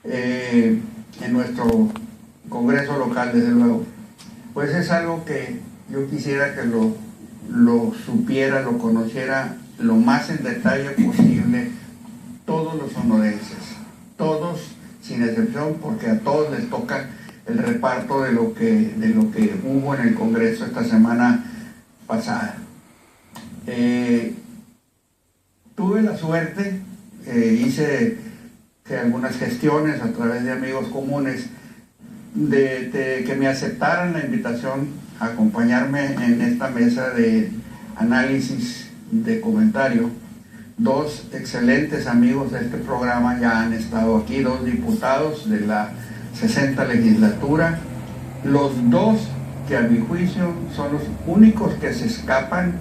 en nuestro Congreso local, desde luego. Pues es algo que yo quisiera que lo supiera, lo conociera lo más en detalle posible todos los sonorenses, todos sin excepción, porque a todos les toca el reparto de lo que hubo en el Congreso esta semana pasada. Tuve la suerte, hice algunas gestiones a través de amigos comunes, de que me aceptaran la invitación a acompañarme en esta mesa de análisis, de comentario. Dos excelentes amigos de este programa ya han estado aquí, dos diputados de la 60 legislatura, los dos que a mi juicio son los únicos que se escapan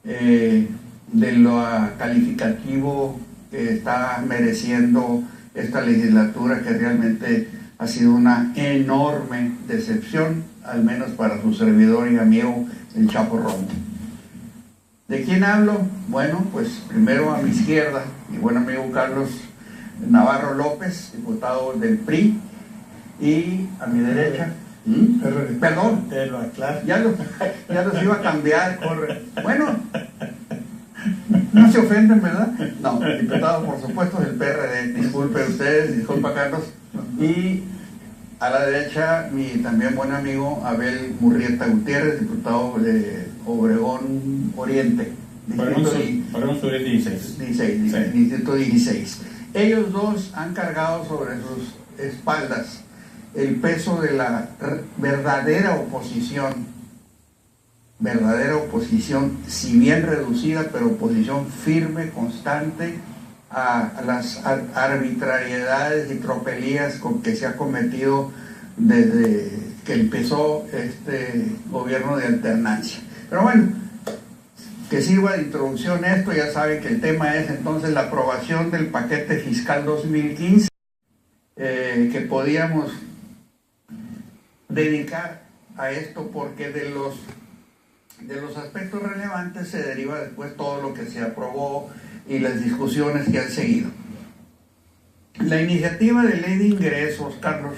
de lo calificativo que está mereciendo esta legislatura, que realmente ha sido una enorme decepción, al menos para su servidor y amigo, el Chapo Romo. ¿De quién hablo? Bueno, pues primero a mi izquierda, mi buen amigo Carlos Navarro López, diputado del PRI, y a mi derecha... Perdón, te lo aclaro. Ya los iba a cambiar. Bueno, no se ofenden, ¿verdad? No, diputado por supuesto del PRD, disculpe ustedes, disculpa Carlos. Y a la derecha mi también buen amigo Abel Murrieta Gutiérrez, diputado de Obregón Oriente, Distrito 16. Distrito 16. Ellos dos han cargado sobre sus espaldas el peso de la verdadera oposición, si bien reducida, pero oposición firme, constante a las arbitrariedades y tropelías con que se ha cometido desde que empezó este gobierno de alternancia. Pero bueno, que sirva de introducción esto. Ya saben que el tema es entonces la aprobación del paquete fiscal 2015, que podíamos dedicar a esto, porque de los aspectos relevantes se deriva después todo lo que se aprobó y las discusiones que han seguido. La iniciativa de ley de ingresos, Carlos,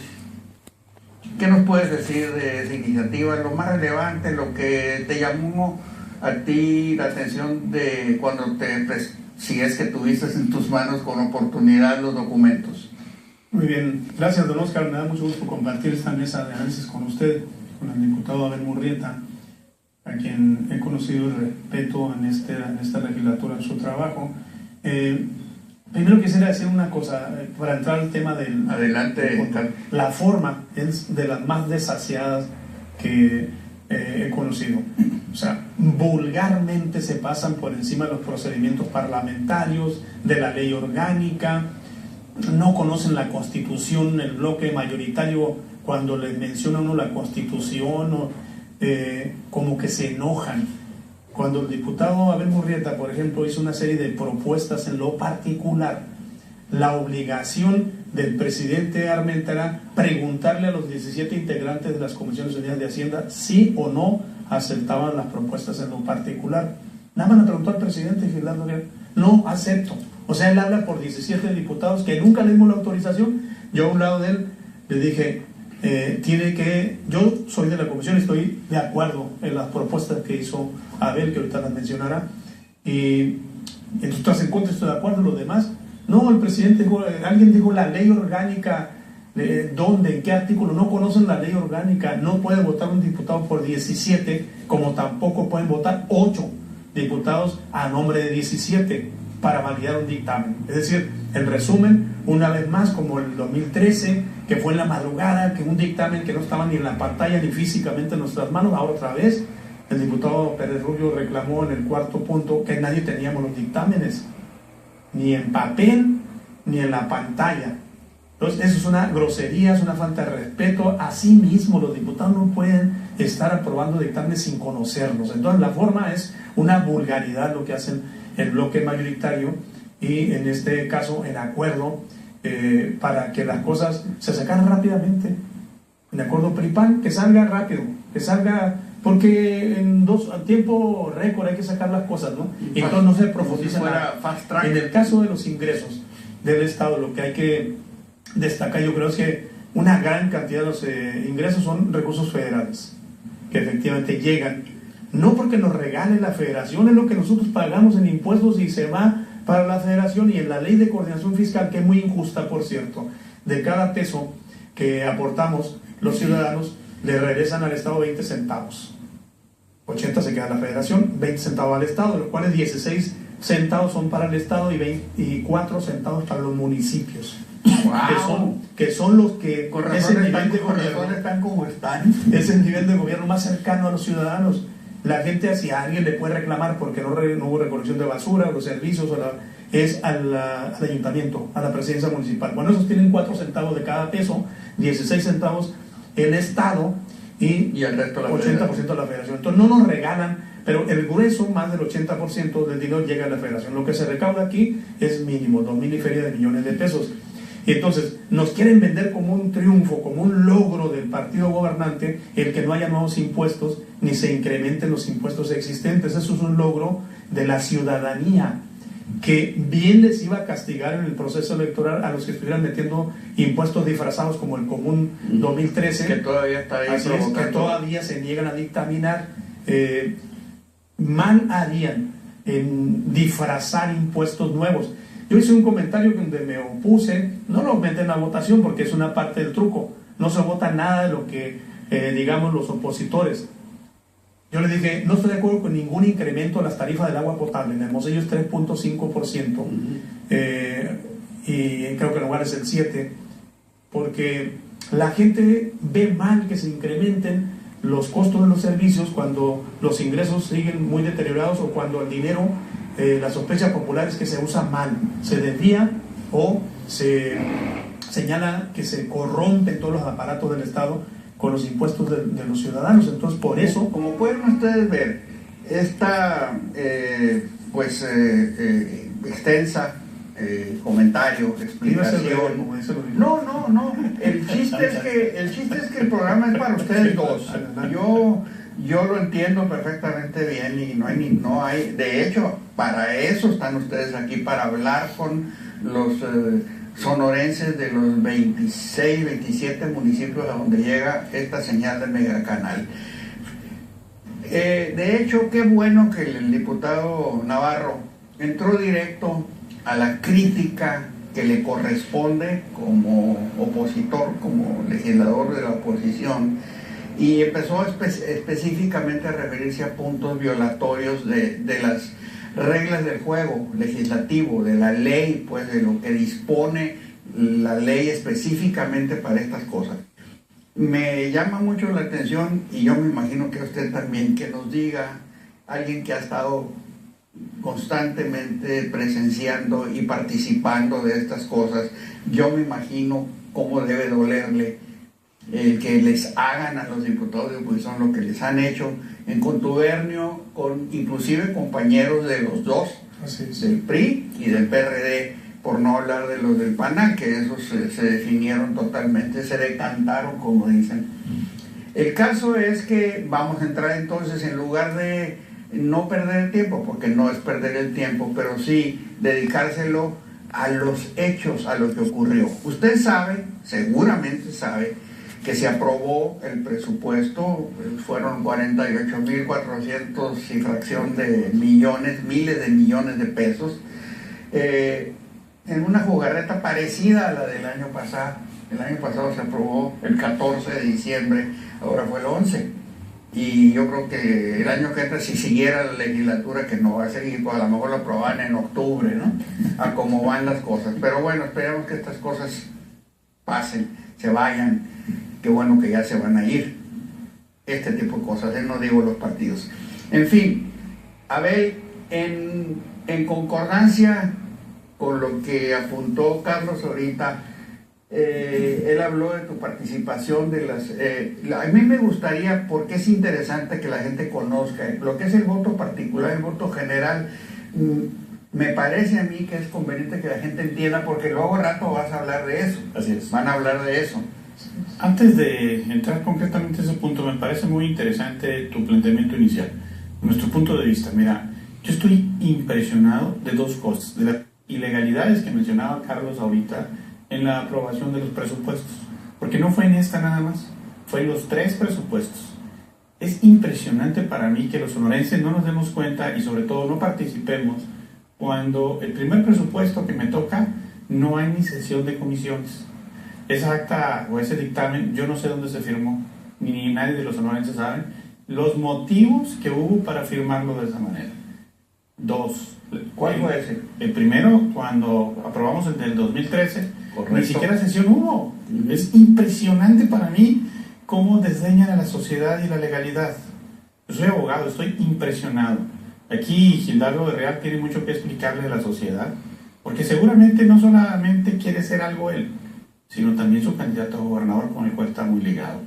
¿qué nos puedes decir de esa iniciativa? Lo más relevante, lo que te llamó a ti la atención de cuando si es que tuviste en tus manos con oportunidad los documentos. Muy bien, gracias don Oscar, me da mucho gusto compartir esta mesa de análisis con usted, con el diputado Abel Murrieta, a quien he conocido y respeto en esta legislatura, en su trabajo. Primero quisiera decir una cosa, para entrar al tema del... Adelante. La forma es de las más desasiadas que he conocido. O sea, vulgarmente se pasan por encima de los procedimientos parlamentarios, de la ley orgánica, no conocen la Constitución, el bloque mayoritario, cuando les menciona uno la Constitución, como que se enojan. Cuando el diputado Abel Murrieta, por ejemplo, hizo una serie de propuestas en lo particular, la obligación del presidente Armenta preguntarle a los 17 integrantes de las Comisiones Unidas de Hacienda si o no aceptaban las propuestas en lo particular. Nada más le preguntó al presidente Gilardo Leal, no acepto. O sea, él habla por 17 diputados que nunca le dimos la autorización. Yo a un lado de él le dije, yo soy de la comisión y estoy de acuerdo en las propuestas que hizo Abel, que ahorita las mencionará, y entonces estás en contra, estoy de acuerdo, los demás. No, el presidente dijo, alguien dijo la ley orgánica, ¿dónde? ¿En qué artículo? No conocen la ley orgánica, no puede votar un diputado por 17, como tampoco pueden votar 8 diputados a nombre de 17 para validar un dictamen. Es decir, en resumen, una vez más, como el 2013, que fue en la madrugada, que un dictamen que no estaba ni en la pantalla ni físicamente en nuestras manos, ahora otra vez, el diputado Pérez Rubio reclamó en el cuarto punto que nadie teníamos los dictámenes, ni en papel, ni en la pantalla. Entonces, eso es una grosería, es una falta de respeto. Así mismo, los diputados no pueden estar aprobando dictámenes sin conocerlos. Entonces, la forma es una vulgaridad lo que hacen el bloque mayoritario y, en este caso, en acuerdo para que las cosas se sacaran rápidamente. En acuerdo PRI-PAN, que salga rápido, que salga, porque en tiempo récord hay que sacar las cosas, ¿no? Y entonces no se profundiza nada. En el caso de los ingresos del Estado, lo que hay que destacar, yo creo, es que una gran cantidad de los ingresos son recursos federales, que efectivamente llegan, no porque nos regale la federación, es lo que nosotros pagamos en impuestos y se va para la federación, y en la ley de coordinación fiscal, que es muy injusta, por cierto, de cada peso que aportamos los ciudadanos, le regresan al Estado 20 centavos. 80 se queda en la federación, 20 centavos al Estado, de los cuales 16 centavos son para el Estado y 24 centavos para los municipios. Wow. que son los que con es razón el nivel de gobierno están como están. Es el nivel de gobierno más cercano a los ciudadanos. La gente, si a alguien le puede reclamar porque no hubo recolección de basura, los servicios, es al ayuntamiento, a la presidencia municipal. Bueno, esos tienen 4 centavos de cada peso, 16 centavos el Estado y el resto 80% de la federación. Entonces no nos regalan, pero el grueso, más del 80% del dinero llega a la federación. Lo que se recauda aquí es mínimo, 2,000 y feria de millones de pesos. Y entonces nos quieren vender como un triunfo, como un logro del partido gobernante, el que no haya nuevos impuestos ni se incrementen los impuestos existentes. Eso es un logro de la ciudadanía, que bien les iba a castigar en el proceso electoral a los que estuvieran metiendo impuestos disfrazados como el Común 2013, que todavía está ahí, así es, que todavía se niegan a dictaminar. Mal harían en disfrazar impuestos nuevos. Yo hice un comentario donde me opuse, no lo meten a votación porque es una parte del truco, no se vota nada de lo que digamos los opositores. Yo le dije, no estoy de acuerdo con ningún incremento a las tarifas del agua potable. En Hermosillo es 3.5%, y creo que en lugar es el 7%, porque la gente ve mal que se incrementen los costos de los servicios cuando los ingresos siguen muy deteriorados, o cuando el dinero, la sospecha popular es que se usa mal, se desvía o se señala que se corrompen todos los aparatos del Estado con los impuestos de los ciudadanos. Entonces, por eso, como pueden ustedes ver, esta extensa comentario, explicación. No. El chiste es que el programa es para ustedes dos. Yo lo entiendo perfectamente bien y no hay. De hecho, para eso están ustedes aquí, para hablar con los sonorenses de los 26, 27 municipios a donde llega esta señal del megacanal. De hecho, qué bueno que el diputado Navarro entró directo a la crítica que le corresponde como opositor, como legislador de la oposición, y empezó específicamente a referirse a puntos violatorios de las reglas del juego legislativo, de la ley, pues de lo que dispone la ley específicamente para estas cosas. Me llama mucho la atención, y yo me imagino que usted también, que nos diga alguien que ha estado constantemente presenciando y participando de estas cosas. Yo me imagino cómo debe dolerle el que les hagan a los diputados de oposición lo que les han hecho en contubernio con inclusive compañeros de los dos, del PRI y del PRD, por no hablar de los del PANAL, que esos se definieron totalmente, se decantaron, como dicen. El caso es que vamos a entrar entonces, en lugar de no perder el tiempo, porque no es perder el tiempo, pero sí dedicárselo a los hechos, a lo que ocurrió. Usted sabe, seguramente sabe, que se aprobó el presupuesto, fueron 48.400 y fracción de millones, miles de millones de pesos, en una jugarreta parecida a la del año pasado. El año pasado se aprobó el 14 de diciembre, ahora fue el 11. Y yo creo que el año que entra, si siguiera la legislatura, que no va a seguir, pues a lo mejor lo aprobaban en octubre, ¿no? A cómo van las cosas. Pero bueno, esperemos que estas cosas pasen, se vayan. Qué bueno que ya se van a ir. Este tipo de cosas, no digo los partidos. En fin, Abel, en concordancia con lo que apuntó Carlos ahorita, él habló de tu participación de las... a mí me gustaría, porque es interesante que la gente conozca lo que es el voto particular, el voto general. Me parece a mí que es conveniente que la gente entienda, porque luego rato vas a hablar de eso. Así es. Van a hablar de eso. Antes de entrar concretamente a ese punto, me parece muy interesante tu planteamiento inicial. Nuestro punto de vista, mira, yo estoy impresionado de dos cosas, de las ilegalidades que mencionaba Carlos ahorita, en la aprobación de los presupuestos, porque no fue en esta nada más, fue en los 3 presupuestos. Es impresionante para mí que los sonorenses no nos demos cuenta y sobre todo no participemos cuando el primer presupuesto que me toca no hay ni sesión de comisiones. Esa acta o ese dictamen, yo no sé dónde se firmó, ni nadie de los sonorenses saben los motivos que hubo para firmarlo de esa manera. 2. ¿Cuál fue ese? El primero, cuando aprobamos el del 2013, Correcto. Ni siquiera sesión hubo. Es impresionante para mí cómo desdeñan a la sociedad y la legalidad. Yo soy abogado, estoy impresionado. Aquí Gildardo de Real tiene mucho que explicarle a la sociedad, porque seguramente no solamente quiere ser algo él, sino también su candidato a gobernador, con el cual está muy ligado.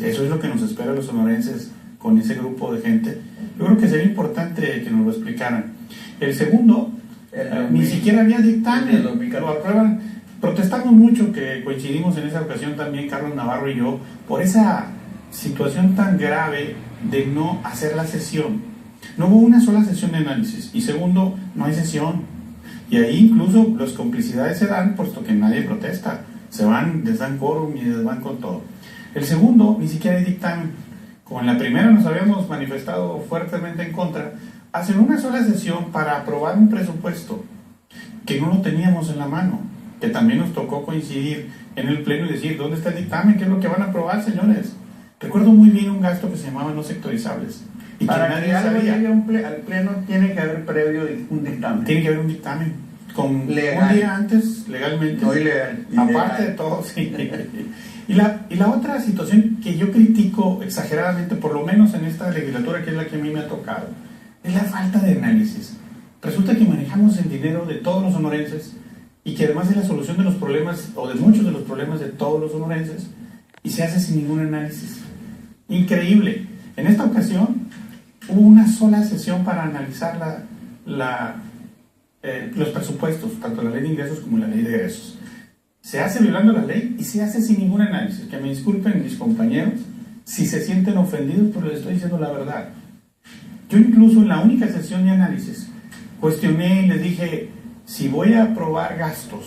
Eso es lo que nos espera a los sonorenses con ese grupo de gente. Yo creo que sería importante que nos lo explicaran. El segundo, ni siquiera había dictamen, lo aprueban. Protestamos mucho, que coincidimos en esa ocasión también, Carlos Navarro y yo, por esa situación tan grave de no hacer la sesión. No hubo una sola sesión de análisis. Y segundo, no hay sesión. Y ahí incluso las complicidades se dan, puesto que nadie protesta. Se van, les dan quórum y les van con todo. El segundo, ni siquiera hay dictamen. Como en la primera nos habíamos manifestado fuertemente en contra, hacen una sola sesión para aprobar un presupuesto que no lo teníamos en la mano, que también nos tocó coincidir en el pleno y decir, ¿dónde está el dictamen? ¿Qué es lo que van a aprobar, señores? Recuerdo muy bien un gasto que se llamaba no sectorizables. Y para que nadie que algo sabía. llegue al pleno tiene que haber previo un dictamen. Tiene que haber un dictamen. Con Legal. un día antes, legalmente. No ilegal. Aparte de todo, sí. Y la otra situación que yo critico exageradamente, por lo menos en esta legislatura, que es la que a mí me ha tocado, es la falta de análisis. Resulta que manejamos el dinero de todos los sonorenses y que además es la solución de los problemas, o de muchos de los problemas de todos los sonorenses, y se hace sin ningún análisis. Increíble. En esta ocasión hubo una sola sesión para analizar los presupuestos, tanto la ley de ingresos como la ley de egresos. Se hace violando la ley y se hace sin ningún análisis. Que me disculpen mis compañeros si se sienten ofendidos, pero les estoy diciendo la verdad. Yo incluso en la única sesión de análisis cuestioné y les dije, si voy a aprobar gastos,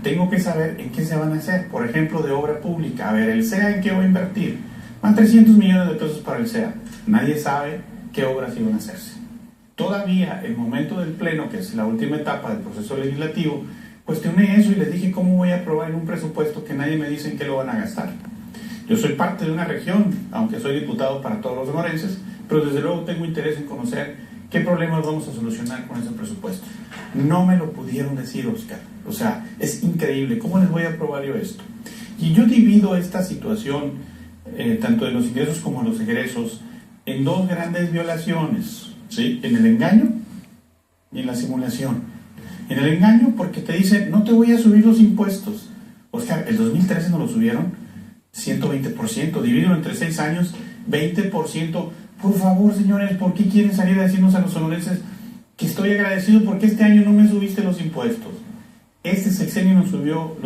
tengo que saber en qué se van a hacer. Por ejemplo, de obra pública. A ver, el SEA, ¿en qué voy a invertir? Van 300 millones de pesos para el SEA. Nadie sabe qué obras iban a hacerse. Todavía, el momento del pleno, que es la última etapa del proceso legislativo, cuestioné eso y les dije, ¿cómo voy a aprobar en un presupuesto que nadie me dice en qué lo van a gastar? Yo soy parte de una región, aunque soy diputado para todos los sonorenses, pero desde luego tengo interés en conocer qué problemas vamos a solucionar con ese presupuesto. No me lo pudieron decir, Oscar. O sea, es increíble. ¿Cómo les voy a aprobar yo esto? Y yo divido esta situación, tanto de los ingresos como de los egresos, en dos grandes violaciones, ¿sí? En el engaño y en la simulación. En el engaño, porque te dicen, no te voy a subir los impuestos. Oscar, el 2013 nos lo subieron 120%, dividido entre 6 años, 20%. Por favor, señores, ¿por qué quieren salir a decirnos a los sonorenses que estoy agradecido porque este año no me subiste los impuestos? Este sexenio nos subió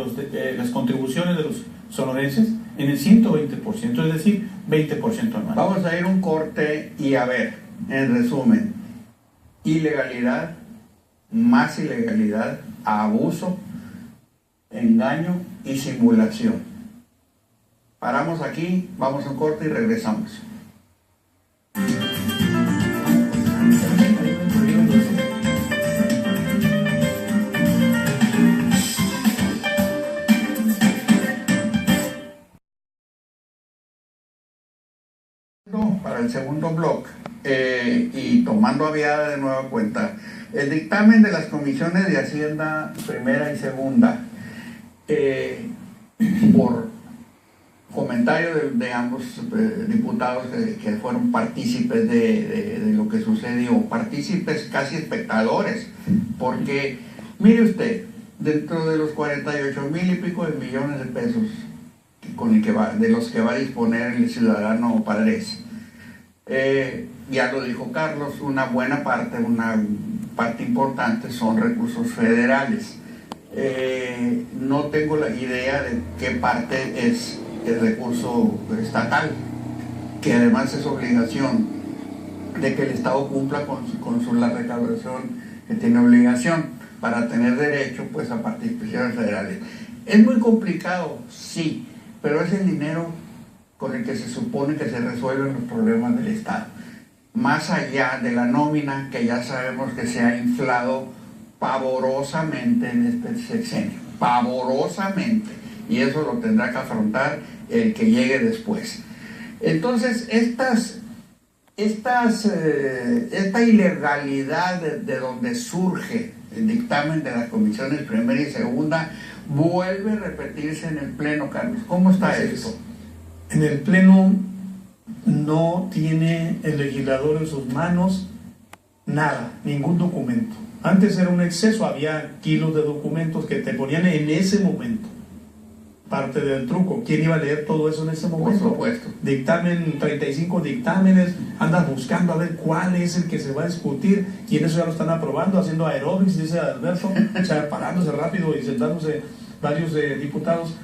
las contribuciones de los sonorenses en el 120%, es decir, 20% anual. Vamos a ir un corte y a ver, en resumen, ilegalidad, más ilegalidad, abuso, engaño y simulación. Paramos aquí, vamos a un corte y regresamos. Para el segundo bloque, y tomando aviada de nueva cuenta, el dictamen de las comisiones de Hacienda primera y segunda, por comentarios de ambos diputados que fueron partícipes de lo que sucedió, partícipes casi espectadores, porque mire usted, dentro de los 48,000 y pico de millones de pesos de los que va a disponer el ciudadano Padres, ya lo dijo Carlos, una parte importante son recursos federales. No tengo la idea de qué parte es el recurso estatal, que además es obligación de que el Estado cumpla con la recaudación que tiene obligación. para tener derecho pues a participaciones federales. Es muy complicado, sí, pero es el dinero con el que se supone que se resuelven los problemas del Estado. Más allá de la nómina que ya sabemos que se ha inflado pavorosamente en este sexenio, pavorosamente, y eso lo tendrá que afrontar el que llegue después. Entonces, esta ilegalidad de donde surge el dictamen de las comisiones primera y segunda vuelve a repetirse en el Pleno, Carlos. ¿Cómo está esto? En el Pleno no tiene el legislador en sus manos nada, ningún documento. Antes era un exceso, había kilos de documentos que te ponían en ese momento. Parte del truco. ¿Quién iba a leer todo eso en ese momento? Por supuesto. Dictamen, 35 dictámenes, andas buscando a ver cuál es el que se va a discutir, y en eso ya lo están aprobando, haciendo aeróbics, dice Alberto, o sea, parándose rápido y sentándose varios diputados,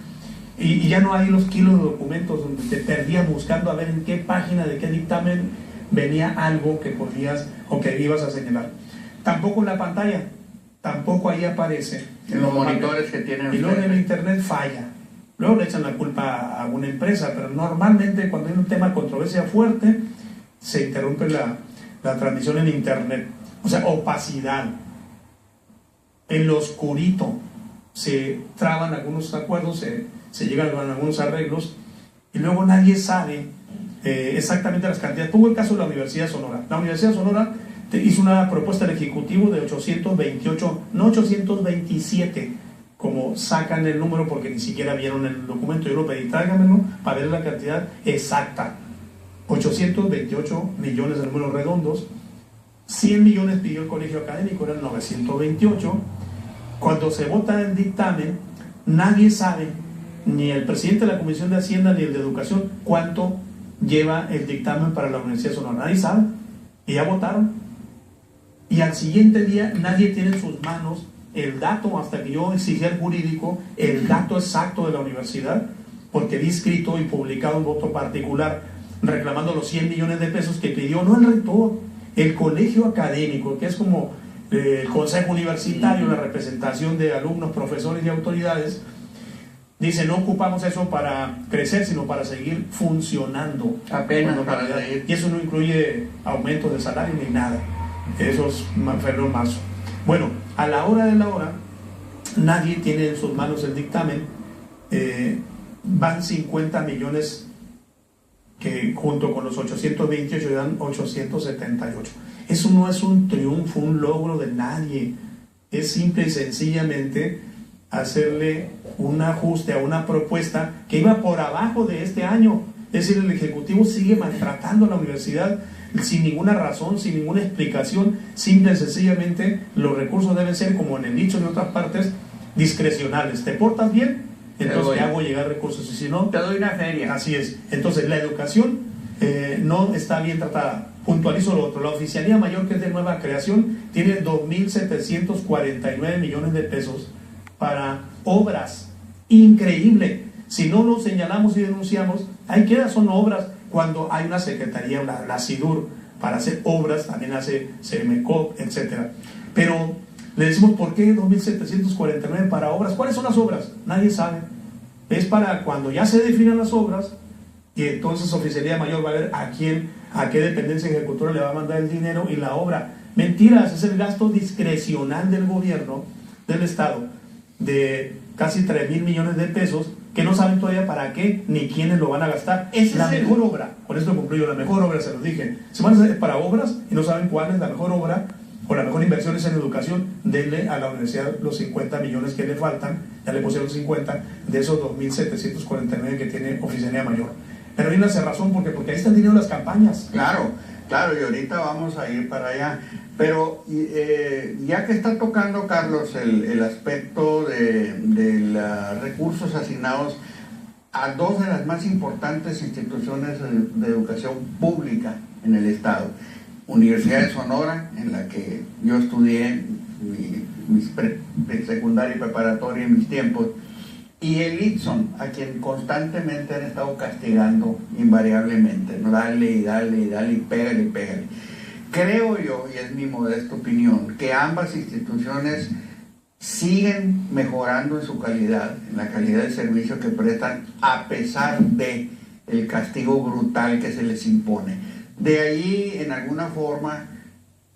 y ya no hay los kilos de documentos donde te perdías buscando a ver en qué página de qué dictamen venía algo que podías o que ibas a señalar. Tampoco en la pantalla, tampoco ahí aparece. En los monitores que tienen. Y luego en el internet falla. Luego le echan la culpa a una empresa, pero normalmente cuando hay un tema de controversia fuerte, se interrumpe la transmisión en internet. O sea, opacidad. En lo oscurito se traban algunos acuerdos, se llegan a algunos arreglos, y luego nadie sabe exactamente las cantidades. Pongo el caso de la Universidad de Sonora. La Universidad de Sonora hizo una propuesta al Ejecutivo de 828, no 827, como sacan el número porque ni siquiera vieron el documento. Yo lo pedí, tráigamelo para ver la cantidad exacta. 828 millones de números redondos, 100 millones pidió el colegio académico, eran 928. Cuando se vota el dictamen, nadie sabe, ni el presidente de la Comisión de Hacienda ni el de Educación, cuánto lleva el dictamen para la Universidad de Sonora. Nadie sabe, y ya votaron. Y al siguiente día nadie tiene en sus manos el dato, hasta que yo exigí al jurídico el dato exacto de la universidad, porque vi escrito y publicado un voto particular reclamando los 100 millones de pesos que pidió no el rector, el colegio académico, que es como el consejo universitario, la representación de alumnos, profesores y autoridades. Dice, no ocupamos eso para crecer, sino para seguir funcionando. Apenas para seguir. Y eso no incluye aumentos de salario ni nada. Eso es febrero, marzo. Bueno, a la hora de la hora, nadie tiene en sus manos el dictamen. Van 50 millones que junto con los 828 dan 878. Eso no es un triunfo, un logro de nadie. Es simple y sencillamente hacerle un ajuste a una propuesta que iba por abajo de este año. Es decir, el Ejecutivo sigue maltratando a la universidad sin ninguna razón, sin ninguna explicación. Simple y sencillamente los recursos deben ser, como en el dicho en otras partes, discrecionales. ¿Te portas bien? Entonces te hago llegar recursos, y si no, te doy una feria. Así es. Entonces la educación no está bien tratada. Puntualizo lo otro: la Oficialía Mayor, que es de nueva creación, tiene 2.749 millones de pesos para obras. Increíble. Si no lo señalamos y denunciamos, ahí queda, son obras. Cuando hay una secretaría, la SIDUR, para hacer obras, también hace CEMECOP, etc. Pero le decimos, ¿por qué 2.749 para obras? ¿Cuáles son las obras? Nadie sabe. Es para cuando ya se definan las obras, y entonces Oficialía Mayor va a ver a qué dependencia ejecutora le va a mandar el dinero y la obra. Mentiras, es el gasto discrecional del gobierno, del Estado, de casi 3.000 millones de pesos, que no saben todavía para qué ni quiénes lo van a gastar. Es la mejor obra. Con esto concluyo, la mejor obra, se los dije. Se van a hacer para obras y no saben cuál es la mejor obra o la mejor inversión es en educación. Denle a la universidad los 50 millones que le faltan, ya le pusieron 50 de esos 2.749 que tiene Oficialía Mayor. Pero hay una cerrazón, porque ahí está el dinero de las campañas. Claro, claro, y ahorita vamos a ir para allá. Pero ya que está tocando, Carlos, el aspecto de los recursos asignados a dos de las más importantes instituciones de educación pública en el Estado: Universidad de Sonora, en la que yo estudié mi secundaria y preparatoria en mis tiempos, y el ITSON, a quien constantemente han estado castigando invariablemente, ¿no? Dale y dale y dale y pégale y pégale. Creo yo, y es mi modesta opinión, que ambas instituciones siguen mejorando en su calidad, en la calidad del servicio que prestan, a pesar de el castigo brutal que se les impone. De ahí, en alguna forma,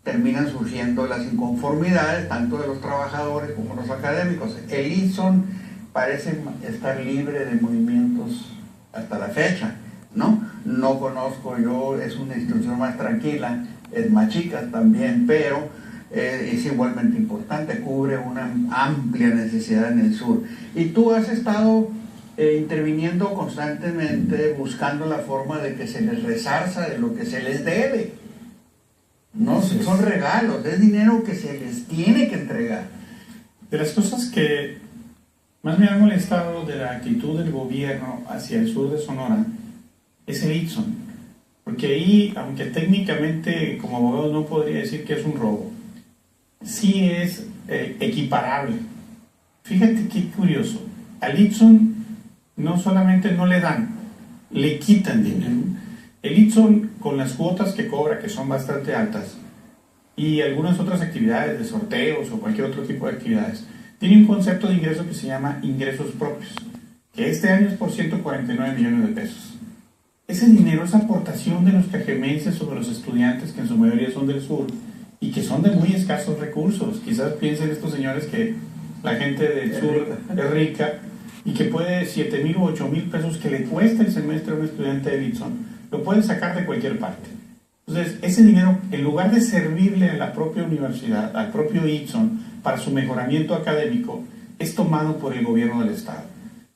terminan surgiendo las inconformidades, tanto de los trabajadores como los académicos. El ITSON parece estar libre de movimientos hasta la fecha, ¿no? No conozco yo, es una institución más tranquila, es más chica también, pero es igualmente importante, cubre una amplia necesidad en el sur. Y tú has estado interviniendo constantemente, buscando la forma de que se les resarza de lo que se les debe. No son regalos, es dinero que se les tiene que entregar. De las cosas que más me han molestado de la actitud del gobierno hacia el sur de Sonora es el ITSON, porque ahí, aunque técnicamente como abogado no podría decir que es un robo, sí es equiparable. Fíjate qué curioso, al ITSON no solamente no le dan, le quitan dinero. El ITSON, con las cuotas que cobra, que son bastante altas, y algunas otras actividades de sorteos o cualquier otro tipo de actividades, tiene un concepto de ingreso que se llama ingresos propios, que este año es por 149 millones de pesos. Ese dinero es aportación de los cajemenses sobre los estudiantes, que en su mayoría son del sur, y que son de muy escasos recursos. Quizás piensen estos señores que la gente del sur es rica, y que puede 7,000 u 8,000 pesos que le cuesta el semestre a un estudiante de ITSON, lo pueden sacar de cualquier parte. Entonces, ese dinero, en lugar de servirle a la propia universidad, al propio ITSON, para su mejoramiento académico, es tomado por el gobierno del estado.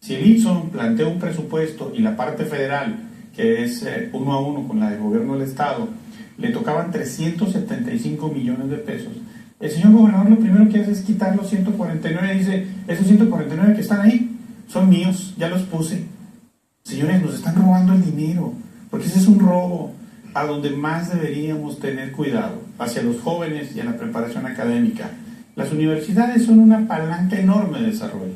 Si el ITSON plantea un presupuesto y la parte federal, que es 1 a 1 con la del gobierno del estado, le tocaban 375 millones de pesos, el señor gobernador lo primero que hace es quitar los 149, dice, esos 149 que están ahí son míos, ya los puse. Señores, nos están robando el dinero, porque ese es un robo a donde más deberíamos tener cuidado, hacia los jóvenes y a la preparación académica. Las universidades son una palanca enorme de desarrollo.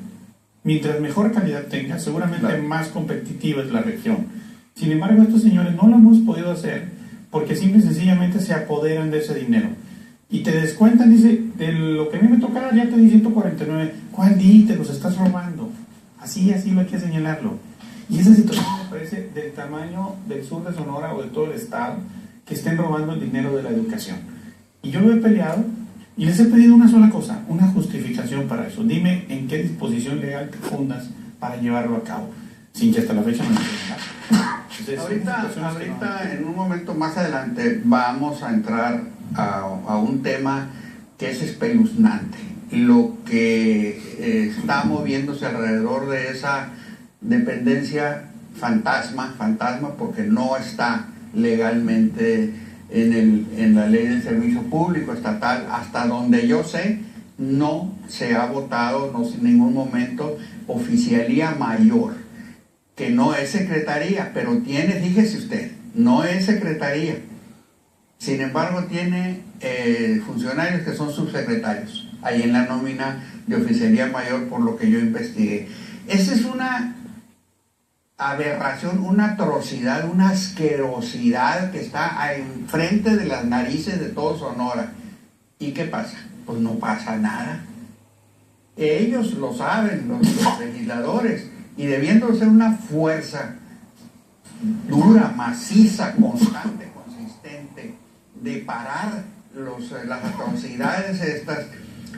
Mientras mejor calidad tenga, seguramente más competitiva es la región. Sin embargo, estos señores no lo hemos podido hacer porque simple y sencillamente se apoderan de ese dinero. Y te descuentan, dice, de lo que a mí me tocaba, ya te di 149. ¿Cuál di? Te los estás robando. Así lo hay que señalarlo. Y esa situación me parece del tamaño del sur de Sonora o de todo el estado, que estén robando el dinero de la educación. Y yo lo he peleado y les he pedido una sola cosa, una justificación para eso. Dime en qué disposición legal te fundas para llevarlo a cabo, sin que hasta la fecha me lo Ahorita, en un momento más adelante, vamos a entrar a un tema que es espeluznante. Lo que está moviéndose alrededor de esa dependencia fantasma porque no está legalmente en la ley del servicio público estatal, hasta donde yo sé, no se ha votado, no en ningún momento, oficialía mayor, que no es secretaría, pero tiene, fíjese usted, no es secretaría, sin embargo tiene funcionarios que son subsecretarios, ahí en la nómina de oficialía mayor, por lo que yo investigué. Esa es una aberración, una atrocidad, una asquerosidad que está enfrente de las narices de todo Sonora. ¿Y qué pasa? Pues no pasa nada. Ellos lo saben, los legisladores, y debiendo ser una fuerza dura, maciza, constante, consistente, de parar las atrocidades estas,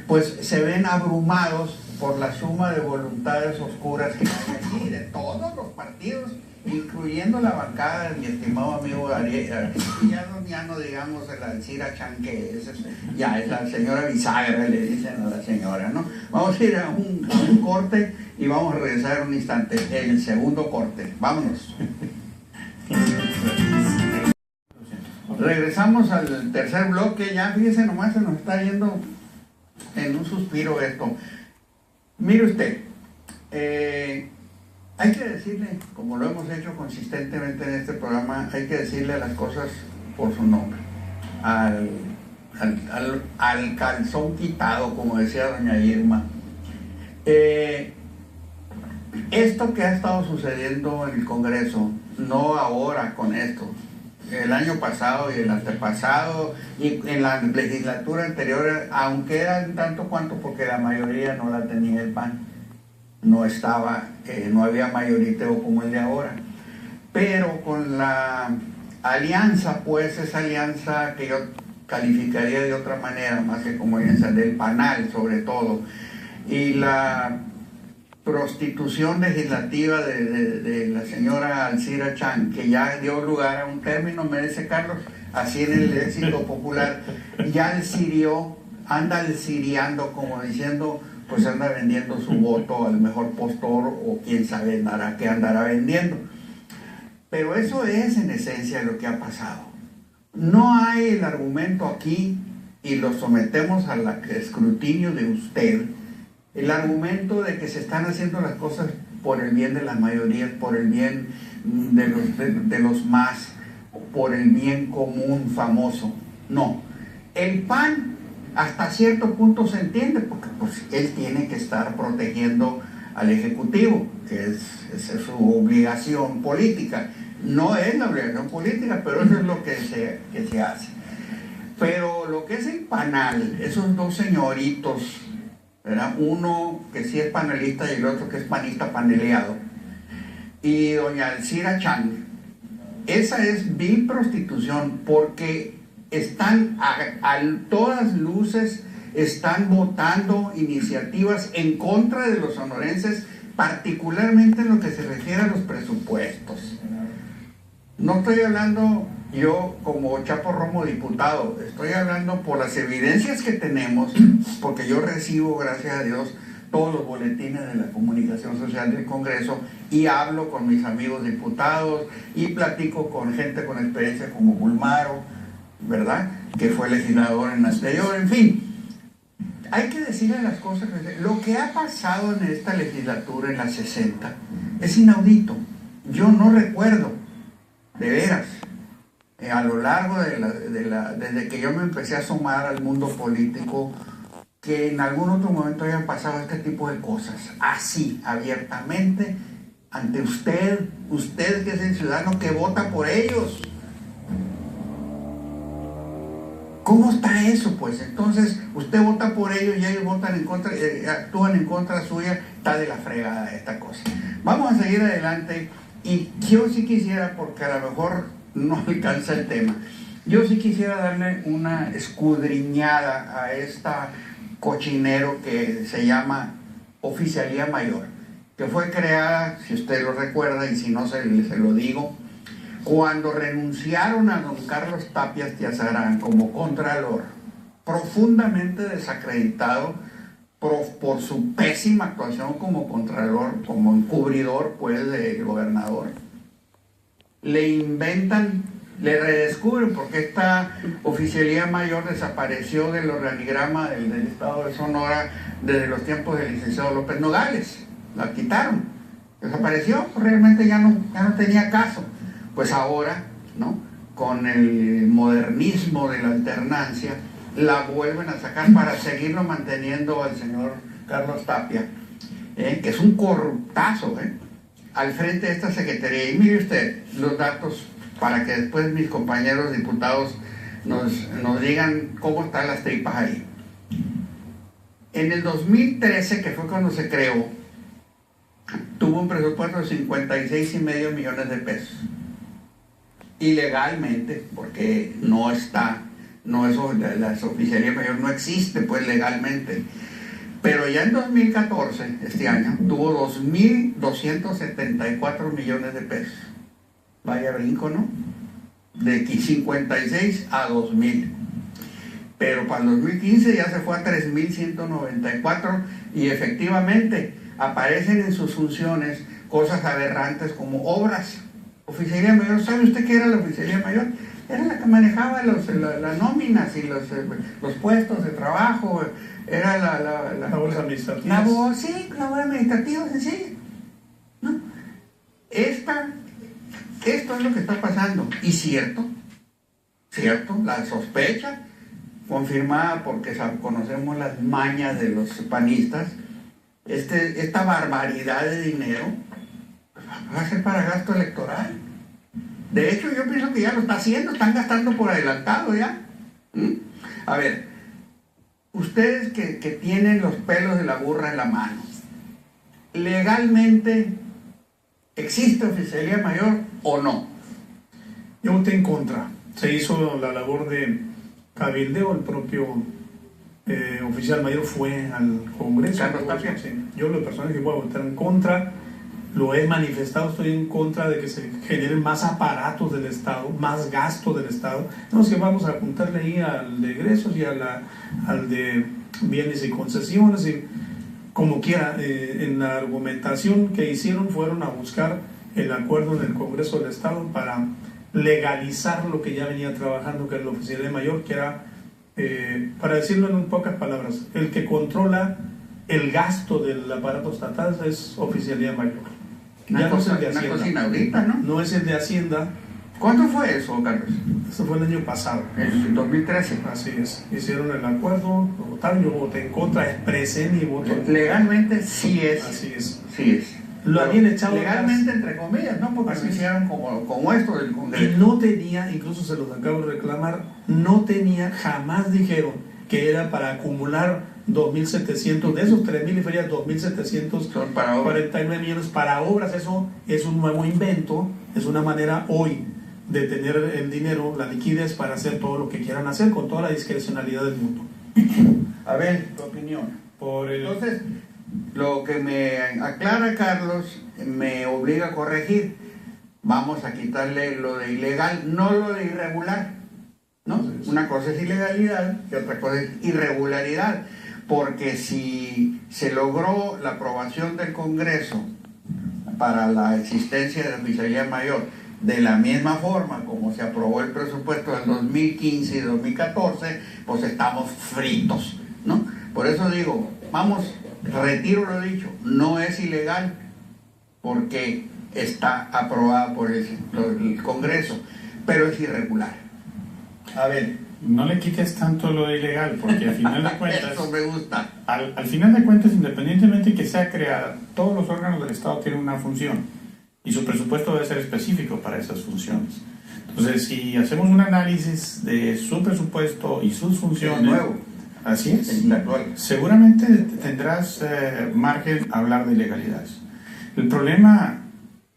pues se ven abrumados por la suma de voluntades oscuras que hay allí, de todos los partidos, incluyendo la bancada de mi estimado amigo Ariel, ya no digamos la Alcira Chanque, ya es la señora Bisagra, le dicen a la señora, ¿no? Vamos a ir a un corte y vamos a regresar un instante, el segundo corte. Vámonos. Regresamos al tercer bloque, ya fíjese nomás, se nos está yendo en un suspiro esto. Mire usted, hay que decirle, como lo hemos hecho consistentemente en este programa, hay que decirle las cosas por su nombre. Al calzón quitado, como decía doña Irma. Esto que ha estado sucediendo en el Congreso, no ahora con esto, el año pasado y el antepasado y en la legislatura anterior, aunque eran tanto cuanto porque la mayoría no la tenía el PAN, no estaba, no había mayoriteo como el de ahora, pero con la alianza, pues esa alianza que yo calificaría de otra manera, más que como alianza del PANAL sobre todo, y la prostitución legislativa de la señora Alcira Chang, que ya dio lugar a un término, me dice Carlos, así en el léxico popular, ya alcirió, anda alciriando, como diciendo, pues anda vendiendo su voto al mejor postor o quién sabe qué andará vendiendo. Pero eso es en esencia lo que ha pasado. No hay el argumento aquí, y lo sometemos al escrutinio de usted, el argumento de que se están haciendo las cosas por el bien de las mayorías, por el bien de los más, por el bien común famoso. No. El PAN hasta cierto punto se entiende, porque pues él tiene que estar protegiendo al Ejecutivo, que es su obligación política. No es la obligación política, pero eso es lo que se hace. Pero lo que es el PANAL, esos dos señoritos, ¿verdad? Uno que sí es panelista y el otro que es panista paneleado, y doña Alcira Chang, esa es vil prostitución, porque están a todas luces, están votando iniciativas en contra de los sonorenses, particularmente en lo que se refiere a los presupuestos. No estoy hablando yo como Chapo Romo diputado, estoy hablando por las evidencias que tenemos, porque yo recibo, gracias a Dios, todos los boletines de la comunicación social del Congreso y hablo con mis amigos diputados y platico con gente con experiencia como Bulmaro, ¿verdad? Que fue legislador en la anterior, en fin. Hay que decirle las cosas. Lo que ha pasado en esta legislatura, en la 60, es inaudito. Yo no recuerdo, de veras, a lo largo desde que yo me empecé a asomar al mundo político, que en algún otro momento hayan pasado este tipo de cosas, así, abiertamente, ante usted que es el ciudadano que vota por ellos. ¿Cómo está eso, pues? Entonces, usted vota por ellos y ellos votan en contra, actúan en contra suya, está de la fregada esta cosa. Vamos a seguir adelante, y yo sí quisiera, porque a lo mejor no alcanza el tema, yo sí quisiera darle una escudriñada a esta cochinero que se llama Oficialía Mayor, que fue creada, si usted lo recuerda, y si no se lo digo, cuando renunciaron a don Carlos Tapia Tiazarán como contralor, profundamente desacreditado por su pésima actuación como contralor, como encubridor, pues, del gobernador. Le inventan, le redescubren, porque esta Oficialía Mayor desapareció del organigrama del estado de Sonora desde los tiempos del licenciado López Nogales. La quitaron, desapareció, realmente ya no tenía caso. Pues ahora, ¿no?, con el modernismo de la alternancia, la vuelven a sacar para seguirlo manteniendo al señor Carlos Tapia, que es un corruptazo, al frente de esta secretaría. Y mire usted los datos para que después mis compañeros diputados nos digan cómo están las tripas ahí. En el 2013, que fue cuando se creó, tuvo un presupuesto de 56,5 millones de pesos. Ilegalmente, porque no es la Oficialía Mayor no existe pues legalmente, pero ya en 2014, este año, tuvo 2,274 millones de pesos. Vaya brinco, ¿no? De 56 a 2,000. Pero para el 2015 ya se fue a 3,194, y efectivamente aparecen en sus funciones cosas aberrantes como obras. Oficialía Mayor, ¿sabe usted qué era la Oficialía Mayor? Era la que manejaba las nóminas y los puestos de trabajo, era la labores administrativas. Sí, labor administrativa, sí. ¿No? Esto es lo que está pasando. Y cierto, la sospecha, confirmada porque conocemos las mañas de los panistas, esta barbaridad de dinero va a ser para gasto electoral. De hecho, yo pienso que ya lo está haciendo, están gastando por adelantado ya. A ver, ustedes que tienen los pelos de la burra en la mano, ¿legalmente existe oficialía mayor o no? Yo voté en contra. Se hizo la labor de cabildeo, el propio oficial mayor fue al Congreso. Carlos Tapia. Sí. Yo, lo personal que voy a votar en contra, lo he manifestado, estoy en contra de que se generen más aparatos del Estado, más gasto del Estado. No es que vamos a apuntarle ahí al de egresos y al de bienes y concesiones, y como quiera, en la argumentación que hicieron fueron a buscar el acuerdo en el Congreso del Estado para legalizar lo que ya venía trabajando, que es la oficialía mayor, que era, para decirlo en pocas palabras, el que controla el gasto del aparato estatal es oficialía mayor. Una cosa inaudita, ¿no? No es el de Hacienda. ¿Cuándo fue eso, Carlos? Eso fue el año pasado. En 2013. Así es. Hicieron el acuerdo, lo votaron, yo voté en contra, expresé mi voto. Legalmente sí es. Así es. Sí es. Lo habían echado legalmente, entre comillas, ¿no? Porque lo hicieron como esto del Congreso. Y no tenía, incluso se los acabo de reclamar, no tenía, jamás dijeron que era para acumular 2.700, de esos 3.000 y ferias, 2.749 millones para obras. Eso es un nuevo invento, es una manera hoy de tener el dinero, la liquidez para hacer todo lo que quieran hacer con toda la discrecionalidad del mundo. A ver, tu opinión. Entonces, lo que me aclara Carlos me obliga a corregir. Vamos a quitarle lo de ilegal, no lo de irregular, ¿no? Una cosa es ilegalidad y otra cosa es irregularidad, porque si se logró la aprobación del Congreso para la existencia de oficialía mayor de la misma forma como se aprobó el presupuesto del 2015 y 2014, pues estamos fritos, ¿no? Por eso digo, vamos, retiro lo dicho, no es ilegal porque está aprobada por el Congreso, pero es irregular. A ver. No le quites tanto lo de ilegal, porque al final de cuentas... Eso me gusta. Al final de cuentas, independientemente que sea creada, todos los órganos del Estado tienen una función y su presupuesto debe ser específico para esas funciones. Entonces, si hacemos un análisis de su presupuesto y sus funciones... El nuevo. Así es. El actual. Seguramente tendrás margen a hablar de ilegalidades. El problema,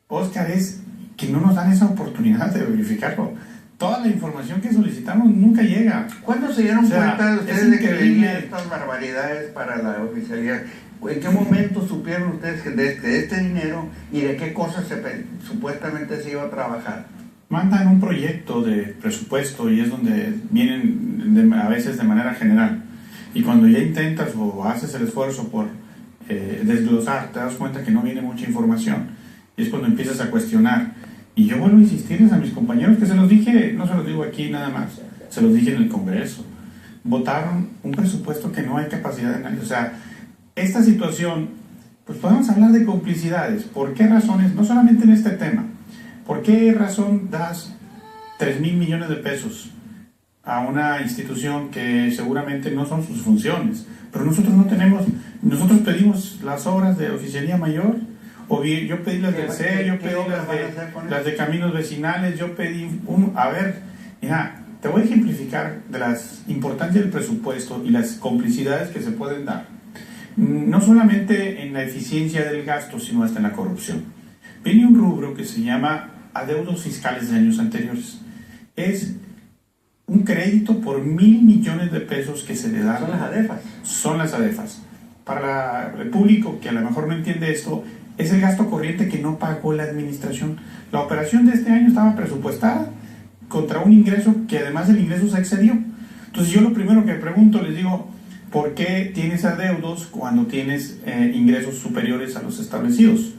Oscar, es que no nos dan esa oportunidad de verificarlo. Toda la información que solicitamos nunca llega. ¿Cuándo se dieron cuenta de ustedes de que venían increíble. estas barbaridades para la oficialidad? ¿En qué momento supieron ustedes que de este dinero y de qué cosas supuestamente se iba a trabajar? Mandan un proyecto de presupuesto y es donde vienen a veces de manera general. Y cuando ya intentas o haces el esfuerzo por desglosar, te das cuenta que no viene mucha información. Y es cuando empiezas a cuestionar. Y yo vuelvo a insistirles a mis compañeros que se los dije, no se los digo aquí nada más, se los dije en el Congreso. Votaron un presupuesto que no hay capacidad de análisis. O sea, esta situación, pues podemos hablar de complicidades. ¿Por qué razones? No solamente en este tema. ¿Por qué razón das 3.000 millones de pesos a una institución que seguramente no son sus funciones? Pero nosotros no tenemos, nosotros pedimos las obras de oficialía mayor. O bien, yo pedí las del CE, yo pedí las de caminos vecinales, yo pedí a ver, mira, te voy a ejemplificar de las importancias del presupuesto y las complicidades que se pueden dar. No solamente en la eficiencia del gasto, sino hasta en la corrupción. Viene un rubro que se llama adeudos fiscales de años anteriores. Es un crédito por 1.000 millones de pesos que se le da. Son las ADEFAS. Son las ADEFAS. Para el público que a lo mejor no entiende esto, es el gasto corriente que no pagó la administración. La operación de este año estaba presupuestada contra un ingreso que además el ingreso se excedió. Entonces yo lo primero que pregunto, les digo, ¿por qué tienes adeudos cuando tienes ingresos superiores a los establecidos?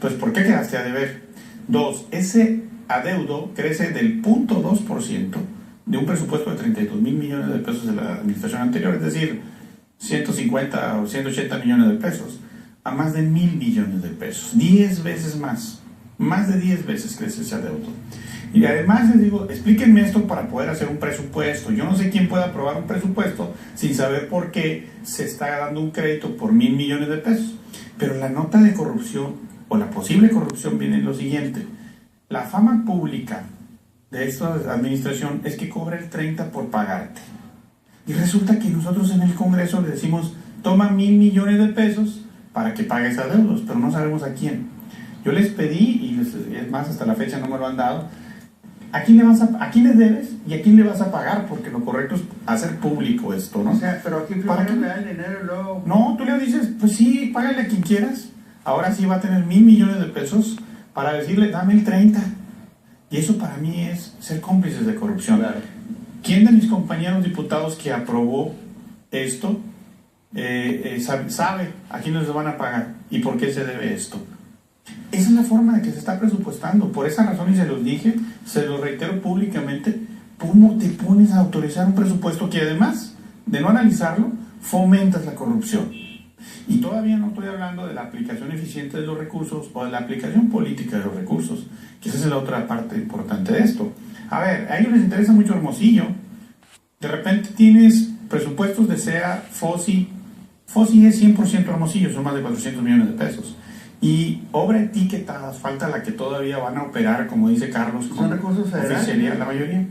Pues ¿por qué quedaste a deber? 2. Ese adeudo crece del 0.2% de un presupuesto de 32.000 millones de pesos de la administración anterior, es decir, 150 o 180 millones de pesos, a más de 1.000 millones de pesos, 10 veces más de 10 veces crece ese adeudo. Y además les digo, explíquenme esto para poder hacer un presupuesto. Yo no sé quién puede aprobar un presupuesto sin saber por qué se está dando un crédito por 1.000 millones de pesos. Pero la nota de corrupción o la posible corrupción viene en lo siguiente. la fama pública de esta administración es que cobra el 30 por pagarte. Y resulta que nosotros en el Congreso le decimos, toma 1,000 millones de pesos para que pagues adeudos, pero no sabemos a quién. Yo les pedí, y es más, hasta la fecha no me lo han dado, ¿a quién les debes y a quién le vas a pagar? Porque lo correcto es hacer público esto, ¿no? O sea, pero aquí primero le da el dinero y luego... No, tú le dices, pues sí, págale a quien quieras. Ahora sí va a tener 1,000 millones de pesos para decirle, dame el 30. Y eso para mí es ser cómplices de corrupción. Claro. ¿Quién de mis compañeros diputados que aprobó esto sabe a quiénes les van a pagar y por qué se debe esto? Esa es la forma de que se está presupuestando. Por esa razón, y se los dije, se los reitero públicamente, ¿cómo te pones a autorizar un presupuesto que además de no analizarlo, fomentas la corrupción? Y todavía no estoy hablando de la aplicación eficiente de los recursos o de la aplicación política de los recursos, que esa es la otra parte importante de esto. A ver, a ellos les interesa mucho Hermosillo. De repente tienes presupuestos de SEA, FOSI. FOSI es 100% Hermosillo, son más de 400 millones de pesos. Y obra etiquetadas, falta la que todavía van a operar, como dice Carlos, con ¿son recursos federales? oficialía, la mayoría.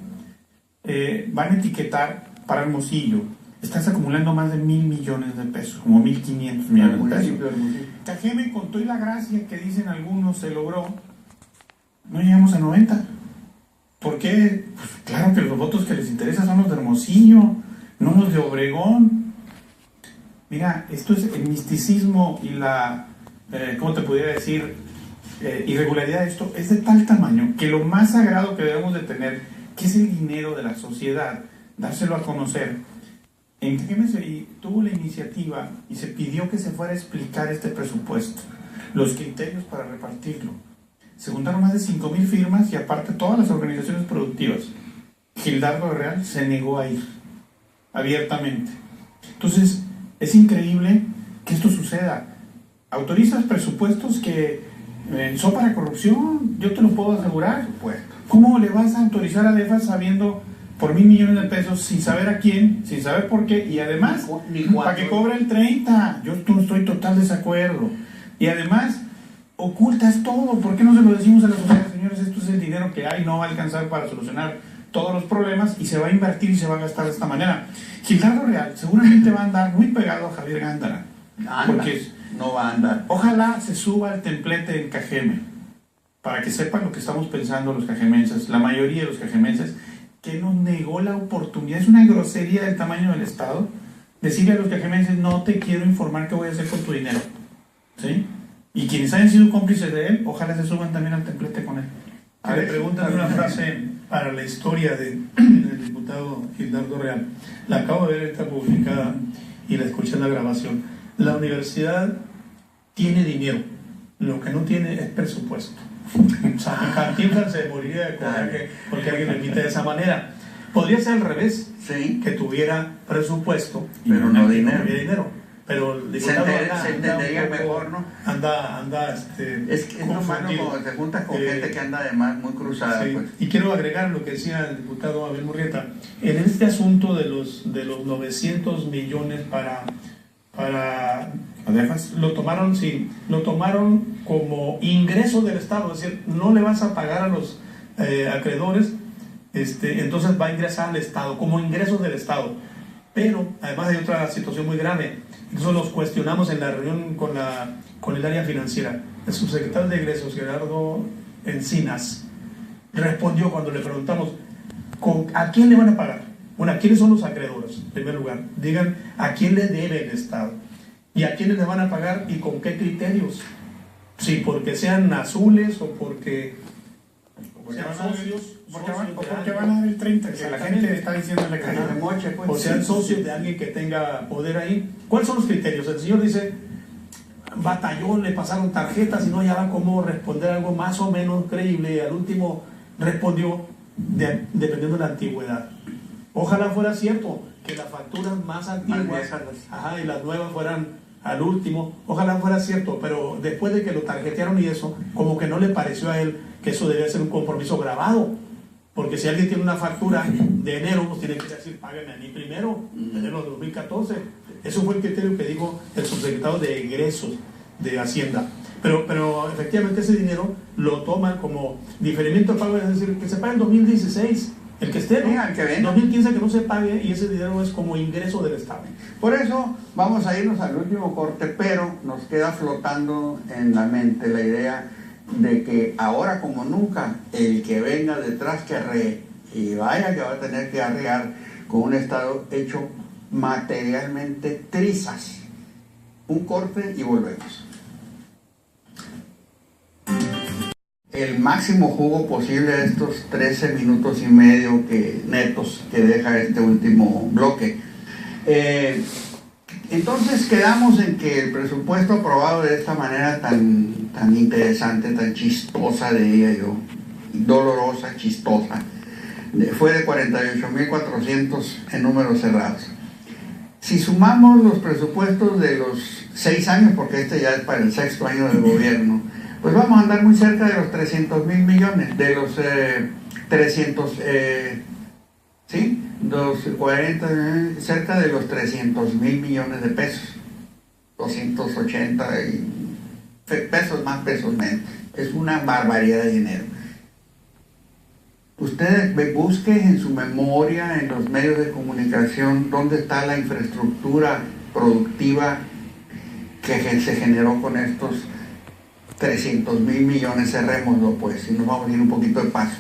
Van a etiquetar para Hermosillo. Estás acumulando más de 1,000 millones de pesos, como 1,500 millones de pesos. Cajeme, con toda la gracia que dicen algunos se logró, no llegamos a 90. ¿Por qué? Pues claro que los votos que les interesan son los de Hermosillo, no los de Obregón. Mira, esto es el misticismo y la, ¿cómo te pudiera decir? Irregularidad de esto es de tal tamaño que lo más sagrado que debemos de tener, que es el dinero de la sociedad, dárselo a conocer. En Cajeme se tuvo la iniciativa y se pidió que se fuera a explicar este presupuesto, los criterios para repartirlo. Se juntaron más de 5,000 firmas y aparte todas las organizaciones productivas. Gildardo Real se negó a ir abiertamente. Entonces, es increíble que esto suceda. Autorizas presupuestos que son para corrupción, yo te lo puedo asegurar. ¿Cómo le vas a autorizar a DEFA sabiendo por 1,000 millones de pesos sin saber a quién, sin saber por qué, y además para que cobre el 30? Yo estoy total desacuerdo. Y además ocultas todo. ¿Por qué no se lo decimos a la sociedad? Señores, esto es el dinero que hay, no va a alcanzar para solucionar todos los problemas y se va a invertir y se va a gastar de esta manera. Gildardo Real seguramente va a andar muy pegado a Javier Gándara. Porque no va a andar. Ojalá se suba el templete en Cajeme para que sepan lo que estamos pensando los cajemenses, la mayoría de los cajemenses, que nos negó la oportunidad. Es una grosería del tamaño del Estado decirle a los cajemenses, no te quiero informar qué voy a hacer con tu dinero, ¿sí? Y quienes hayan sido cómplices de él, ojalá se suban también al templete con él. A ver, pregúntame una frase para la historia del diputado Gildardo Real. La acabo de ver, está publicada y la escuché en la grabación. La universidad tiene dinero, lo que no tiene es presupuesto. O sea, Cantinflas se moriría de coraje porque alguien lo invita de esa manera. Podría ser al revés, sí, que tuviera presupuesto, pero no dinero. Pero el diputado se entendería mejor, ¿no? Anda es que es lo malo cuando se junta con gente que anda además muy cruzada. Sí. Pues. Y quiero agregar lo que decía el diputado Abel Murrieta. En este asunto de los 900 millones para lo tomaron como ingreso del Estado, es decir, no le vas a pagar a los acreedores, entonces va a ingresar al Estado, como ingresos del Estado. Pero además hay otra situación muy grave. Entonces los cuestionamos en la reunión con el área financiera. El subsecretario de Egresos, Gerardo Encinas, respondió cuando le preguntamos ¿a quién le van a pagar? Bueno, ¿a quiénes son los acreedores? En primer lugar, digan ¿a quién le debe el Estado? ¿Y a quiénes le van a pagar y con qué criterios? Si porque sean azules o porque sean socios. Porque van a dar el 30, que la gente está diciendo en la calle. O sean socios de alguien que tenga poder ahí. ¿Cuáles son los criterios? El señor dice, batallón, le pasaron tarjetas y no hallaba cómo responder algo más o menos creíble, y al último respondió dependiendo de la antigüedad. Ojalá fuera cierto que las facturas más antiguas y las nuevas fueran al último. Ojalá fuera cierto, pero después de que lo tarjetearon y eso, como que no le pareció a él que eso debía ser un compromiso grabado. Porque si alguien tiene una factura de enero, pues tiene que decir, págame a mí primero, de enero de 2014. Eso fue el criterio que dijo el subsecretario de Egresos de Hacienda. Pero efectivamente ese dinero lo toman como diferimiento de pago, es decir, que se pague en 2016, el que esté, ¿no? El que venga. 2015 que no se pague, y ese dinero es como ingreso del Estado. Por eso vamos a irnos al último corte, pero nos queda flotando en la mente la idea de que ahora como nunca el que venga detrás que arree, y vaya que va a tener que arrear con un Estado hecho materialmente trizas. Un corte y volvemos. El máximo jugo posible de estos 13 minutos y medio netos que deja este último bloque. Entonces quedamos en que el presupuesto aprobado de esta manera tan interesante, tan chistosa, diría yo, dolorosa, chistosa, fue de 48.400 en números cerrados. Si sumamos los presupuestos de los 6 años, porque este ya es para el 6º año del gobierno, pues vamos a andar muy cerca de los 300.000 millones, de los cerca de los 300.000 millones de pesos, 280 pesos más, pesos menos, es una barbaridad de dinero. Usted busque en su memoria, en los medios de comunicación, dónde está la infraestructura productiva que se generó con estos 300.000 millones, cerrémoslo pues, y nos vamos a ir un poquito de paso.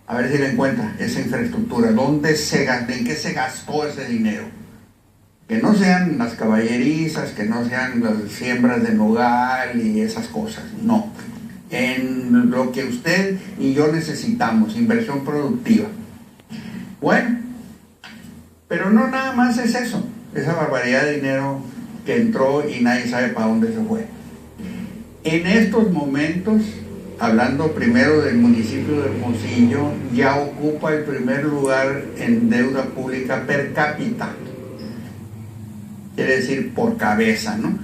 A ver si le encuentra esa infraestructura, en qué se gastó ese dinero. Que no sean las caballerizas, que no sean las siembras de nogal y esas cosas, no. En lo que usted y yo necesitamos, inversión productiva. Bueno, pero no nada más es eso, esa barbaridad de dinero que entró y nadie sabe para dónde se fue. En estos momentos, hablando primero del municipio de Hermosillo, ya ocupa el primer lugar en deuda pública per cápita, quiere decir por cabeza, ¿no?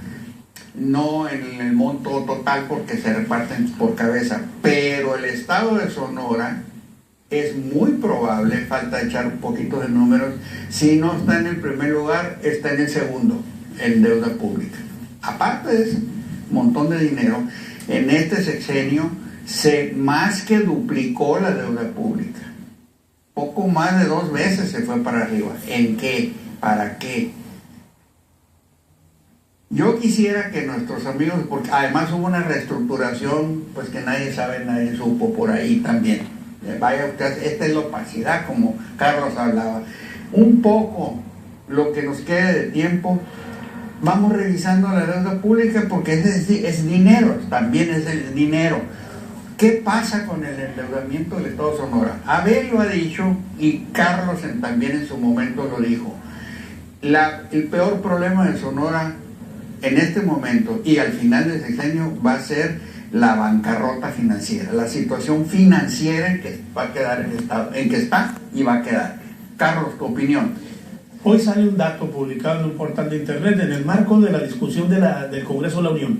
No en el monto total porque se reparten por cabeza, pero el estado de Sonora es muy probable, falta echar un poquito de números, si no está en el primer lugar, está en el segundo en deuda pública. Aparte de ese montón de dinero, en este sexenio se más que duplicó la deuda pública. Poco más de 2 veces se fue para arriba. ¿En qué? ¿Para qué? Yo quisiera que nuestros amigos, porque además hubo una reestructuración, pues que nadie sabe, nadie supo por ahí también. Vaya usted, esta es la opacidad, como Carlos hablaba. Un poco lo que nos quede de tiempo, vamos revisando la deuda pública porque es dinero, también es el dinero. ¿Qué pasa con el endeudamiento del Estado de Sonora? Abel lo ha dicho y Carlos también en su momento lo dijo. El peor problema de Sonora en este momento y al final del sexenio va a ser la bancarrota financiera, la situación financiera en que va a quedar el Estado, en que está y va a quedar. Carlos, tu opinión. Hoy sale un dato publicado en un portal de internet en el marco de la discusión del Congreso de la Unión.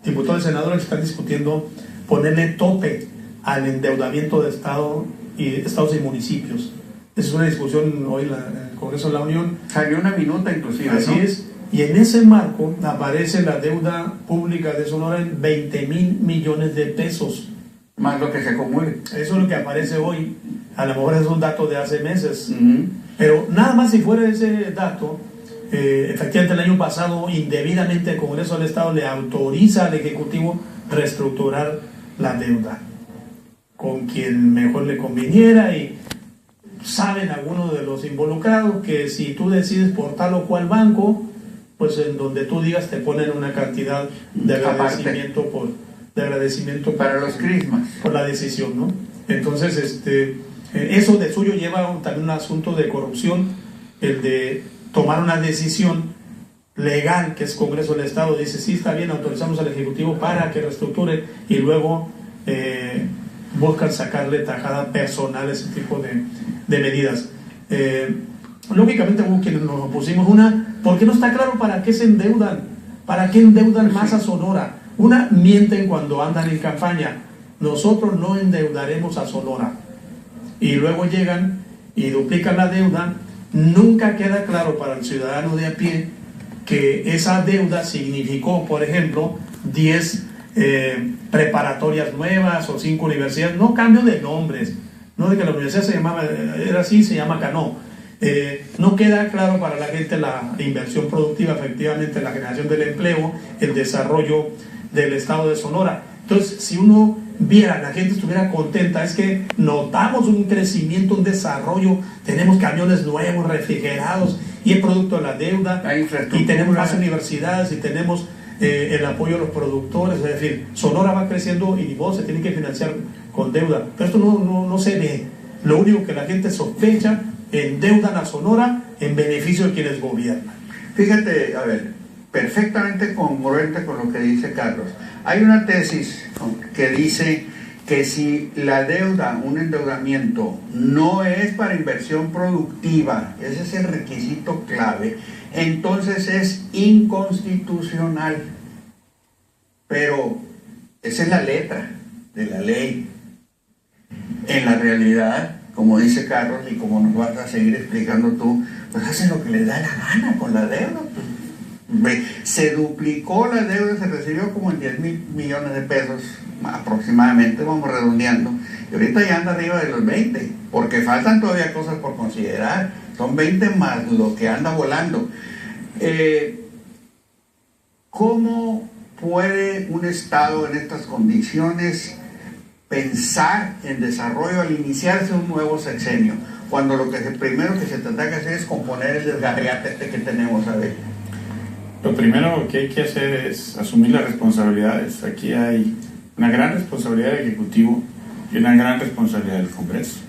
Diputados y senadores están discutiendo ponerle tope al endeudamiento de estados y municipios. Esa es una discusión hoy en el Congreso de la Unión. Salió una minuta inclusive, Así ¿no? es. Y en ese marco aparece la deuda pública de Sonora en 20.000 millones de pesos. Más lo que se acumule. Eso es lo que aparece hoy. A lo mejor es un dato de hace meses. Uh-huh. Pero nada más si fuera ese dato, efectivamente el año pasado indebidamente el Congreso del Estado le autoriza al Ejecutivo reestructurar la deuda con quien mejor le conviniera, y saben algunos de los involucrados que si tú decides por tal o cual banco, pues en donde tú digas te ponen una cantidad de agradecimiento para los crismas por la decisión, ¿no? Entonces eso de suyo lleva también un asunto de corrupción, el de tomar una decisión legal, que es Congreso del Estado, dice sí, está bien, autorizamos al Ejecutivo para que reestructure, y luego buscan sacarle tajada personal a ese tipo de medidas. Lógicamente hubo quienes nos opusimos, porque no está claro para qué se endeudan, para qué endeudan más a Sonora. Mienten cuando andan en campaña, nosotros no endeudaremos a Sonora, y luego llegan y duplican la deuda. Nunca queda claro para el ciudadano de a pie que esa deuda significó, por ejemplo, 10 preparatorias nuevas o 5 universidades, no cambio de nombres, no de que la universidad se llamaba, era así, se llama acá, no. No queda claro para la gente la inversión productiva, efectivamente la generación del empleo, el desarrollo del estado de Sonora. Entonces, si uno viera, la gente estuviera contenta, es que notamos un crecimiento, un desarrollo, tenemos camiones nuevos, refrigerados, y es producto de la deuda, y tenemos más universidades, y tenemos el apoyo de los productores, es decir, Sonora va creciendo y vos se tiene que financiar con deuda, pero esto no se ve. Lo único que la gente sospecha, endeudan a Sonora en beneficio de quienes gobiernan. Fíjate, a ver, perfectamente congruente con lo que dice Carlos. Hay una tesis que dice que si la deuda, un endeudamiento, no es para inversión productiva, ese es el requisito clave, entonces es inconstitucional. Pero esa es la letra de la ley. En la realidad, como dice Carlos y como nos vas a seguir explicando tú, pues hacen lo que les da la gana con la deuda. Se duplicó la deuda, se recibió como en 10,000 millones de pesos aproximadamente, vamos redondeando, y ahorita ya anda arriba de los 20, porque faltan todavía cosas por considerar, son 20 más lo que anda volando. ¿Cómo puede un Estado en estas condiciones pensar en desarrollo al iniciarse un nuevo sexenio, cuando lo que primero que se tendrá que hacer es componer el desgarriate que tenemos a ver? Lo primero que hay que hacer es asumir las responsabilidades. Aquí hay una gran responsabilidad del Ejecutivo y una gran responsabilidad del Congreso,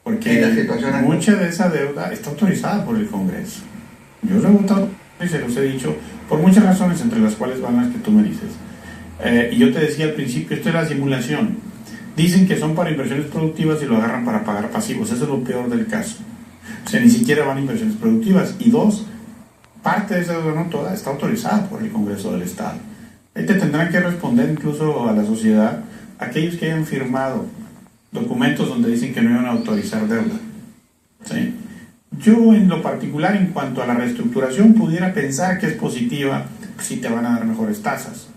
porque mucha de esa deuda está autorizada por el Congreso. Yo lo he votado y se los he dicho por muchas razones, entre las cuales van las que tú me dices. Y yo te decía al principio, esto es la simulación. Dicen que son para inversiones productivas y lo agarran para pagar pasivos. Eso es lo peor del caso. O sea, ni siquiera van a inversiones productivas. Y dos, parte de esa deuda, no toda, está autorizada por el Congreso del Estado. Ahí te tendrán que responder incluso a la sociedad aquellos que hayan firmado documentos donde dicen que no iban a autorizar deuda. ¿Sí? Yo en lo particular, en cuanto a la reestructuración, pudiera pensar que es positiva, si te van a dar mejores tasas.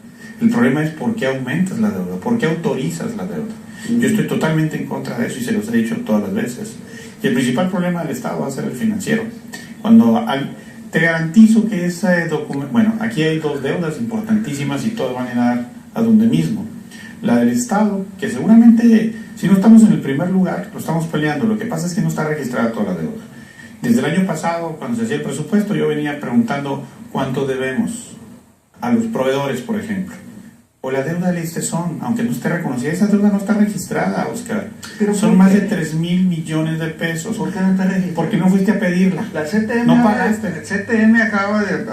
El problema es por qué aumentas la deuda, por qué autorizas la deuda. Yo estoy totalmente en contra de eso y se los he dicho todas las veces. Y el principal problema del Estado va a ser el financiero. Te garantizo que ese documento, bueno, aquí hay dos deudas importantísimas y todas van a dar a donde mismo. La del Estado, que seguramente, si no estamos en el primer lugar, lo estamos peleando. Lo que pasa es que no está registrada toda la deuda. Desde el año pasado, cuando se hacía el presupuesto, yo venía preguntando cuánto debemos a los proveedores, por ejemplo. O la deuda del ISTESON, aunque no esté reconocida, esa deuda no está registrada, Oscar. ¿Pero son más de 3,000 millones de pesos. ¿Por qué no está registrada? Porque no fuiste a pedirla. La CTM, no pagaste. El CTM acaba de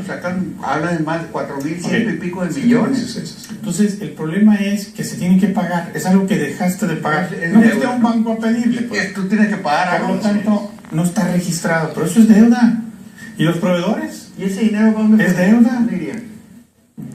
sacar, habla de más de 4,100 y pico de millones. Entonces, el problema es que se tienen que pagar. Es algo que dejaste de pagar. No fuiste a un banco a pedirle. Pues. Tú tienes que pagar algo. Por lo tanto, no está registrado. Pero eso es deuda. ¿Y los proveedores? ¿Y ese dinero para dónde es deuda? Diría?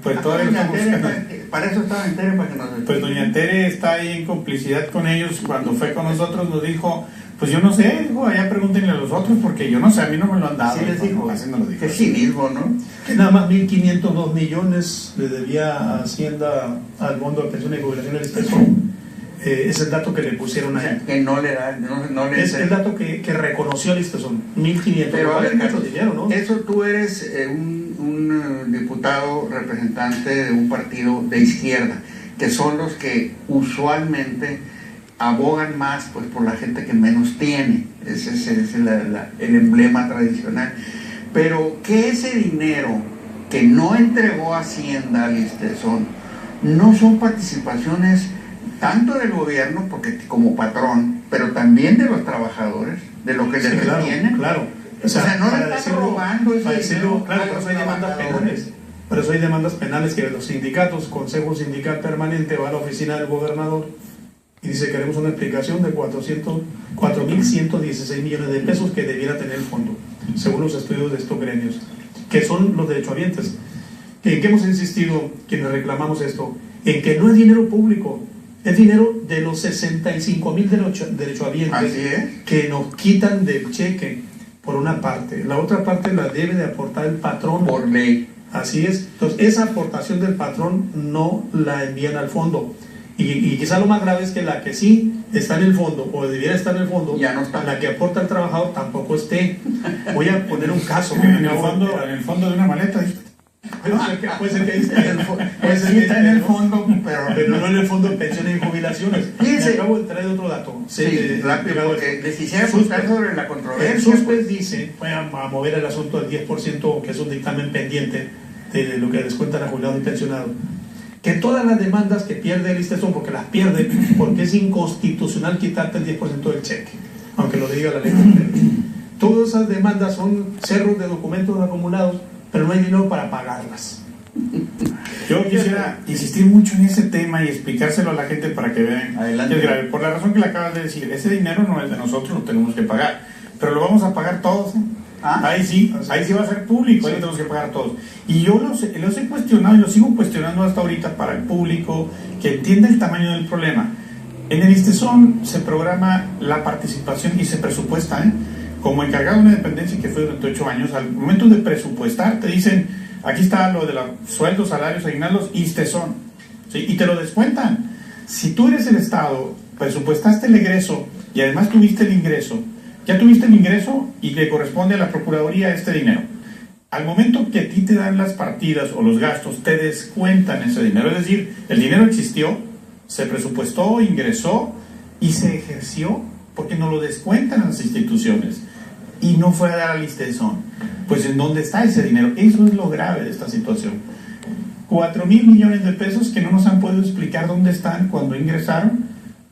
Pues todavía lo estamos buscando. Para eso estaba en Tere, para que nos... Pues doña Tere está ahí en complicidad con ellos. Cuando fue con nosotros nos dijo, pues yo no sé, dijo, allá pregúntenle a los otros porque yo no sé, a mí no me lo han dado. Sí les dijo, así no lo dijo. Qué cinismo, ¿no? Que nada más 1.502 millones le debía Hacienda al Fondo de Pensiones y Jubilación del ISTESON. Es el dato que le pusieron ahí. Que no le da, no le es el dato que reconoció el ISTESON, 1.500. Pero a ver, mucho dinero, ¿no? Eso tú eres un diputado representante de un partido de izquierda, que son los que usualmente abogan más pues por la gente que menos tiene. Ese es el emblema tradicional. Pero que ese dinero que no entregó Hacienda al ISTESON no son participaciones tanto del gobierno, porque como patrón, pero también de los trabajadores, de lo que les retienen. Claro. O sea, no le están robando ese dinero. Claro, pero eso hay demandas penales. Por eso hay demandas penales que los sindicatos, Consejo Sindical Permanente va a la oficina del gobernador y dice: queremos una explicación de 4.116 millones de pesos que debiera tener el fondo, según los estudios de estos gremios, que son los derechohabientes. ¿En qué hemos insistido quienes reclamamos esto? En que no es dinero público, es dinero de los 65,000 derechohabientes que nos quitan del cheque, por una parte. La otra parte la debe de aportar el patrón. Por ley. Así es. Entonces, esa aportación del patrón no la envían al fondo. Y quizá lo más grave es que la que sí está en el fondo, o debiera estar en el fondo, ya no está. La que aporta el trabajador tampoco esté. Voy a poner un caso. En el fondo de una maleta. Puede ser que ahí esté. Puede ser que está en el fondo, pero no en el fondo de pensiones y jubilaciones. Fíjense. Me acabo de traer otro dato. Sí, rápido, porque les quisiera preguntar sobre la El controversia. SUSPES dice, voy a mover el asunto del 10%, que es un dictamen pendiente de lo que descuentan a jubilados y pensionados, que todas las demandas que pierde el ISTESON, porque las pierde, porque es inconstitucional quitarte el 10% del cheque, aunque lo diga la ley. Todas esas demandas son cerros de documentos acumulados, pero no hay dinero para pagarlas. Yo quisiera insistir mucho en ese tema y explicárselo a la gente para que vean. Adelante. Es grave, por la razón que le acabas de decir. Ese dinero no es de nosotros, lo tenemos que pagar, pero lo vamos a pagar todos, ¿eh? Ahí sí va a ser público, ahí lo tenemos que pagar todos. Y yo los he cuestionado y los sigo cuestionando hasta ahorita para el público que entienda el tamaño del problema. En el ISTESON se programa la participación y se presupuesta, ¿eh? Como encargado de una dependencia que fue durante 8 años, al momento de presupuestar te dicen, aquí está lo de los sueldos, salarios, aguinaldos, ISTESON, ¿sí? Y te lo descuentan. Si tú eres el Estado, presupuestaste el egreso y además tuviste el ingreso, ya tuviste el ingreso y le corresponde a la Procuraduría este dinero. Al momento que a ti te dan las partidas o los gastos, te descuentan ese dinero. Es decir, el dinero existió, se presupuestó, ingresó y se ejerció porque no lo descuentan las instituciones y no fue a dar al ISTESON. Pues ¿en dónde está ese dinero? Eso es lo grave de esta situación. 4,000 millones de pesos que no nos han podido explicar dónde están cuando ingresaron.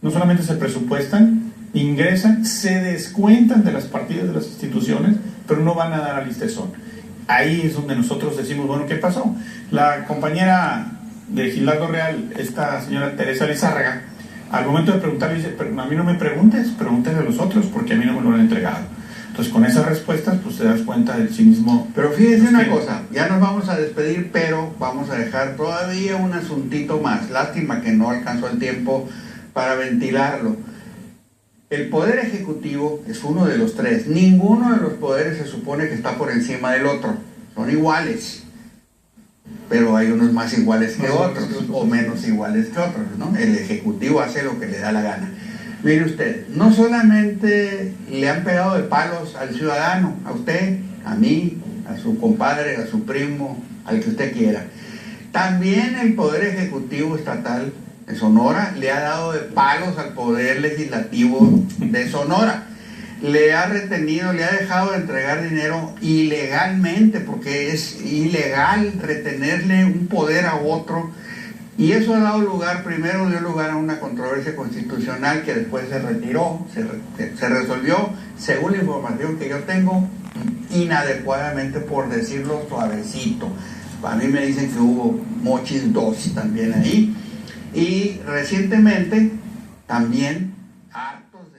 No solamente se presupuestan, ingresan, se descuentan de las partidas de las instituciones, pero no van a dar al ISTESON. Ahí es donde nosotros decimos, bueno, ¿qué pasó? La compañera de Gilardo Real, esta señora Teresa Lizárraga, al momento de preguntarle, dice, pero a mí no me preguntes, pregúntale a los otros, porque a mí no me lo han entregado. Entonces, con esas respuestas, pues te das cuenta del cinismo. Pero fíjense una cosa, ya nos vamos a despedir, pero vamos a dejar todavía un asuntito más. Lástima que no alcanzó el tiempo para ventilarlo. El Poder Ejecutivo es uno de los tres. Ninguno de los poderes se supone que está por encima del otro. Son iguales. Pero hay unos más iguales que otros, o menos iguales que otros, ¿no? El Ejecutivo hace lo que le da la gana. Mire usted, no solamente le han pegado de palos al ciudadano, a usted, a mí, a su compadre, a su primo, al que usted quiera. También el Poder Ejecutivo Estatal de Sonora le ha dado de palos al Poder Legislativo de Sonora. Le ha retenido, le ha dejado de entregar dinero ilegalmente, porque es ilegal retenerle un poder a otro. Y eso ha dado lugar, primero dio lugar a una controversia constitucional que después se retiró, se resolvió, según la información que yo tengo, inadecuadamente, por decirlo suavecito. A mí me dicen que hubo mochis 2 también ahí. Y recientemente, también, hartos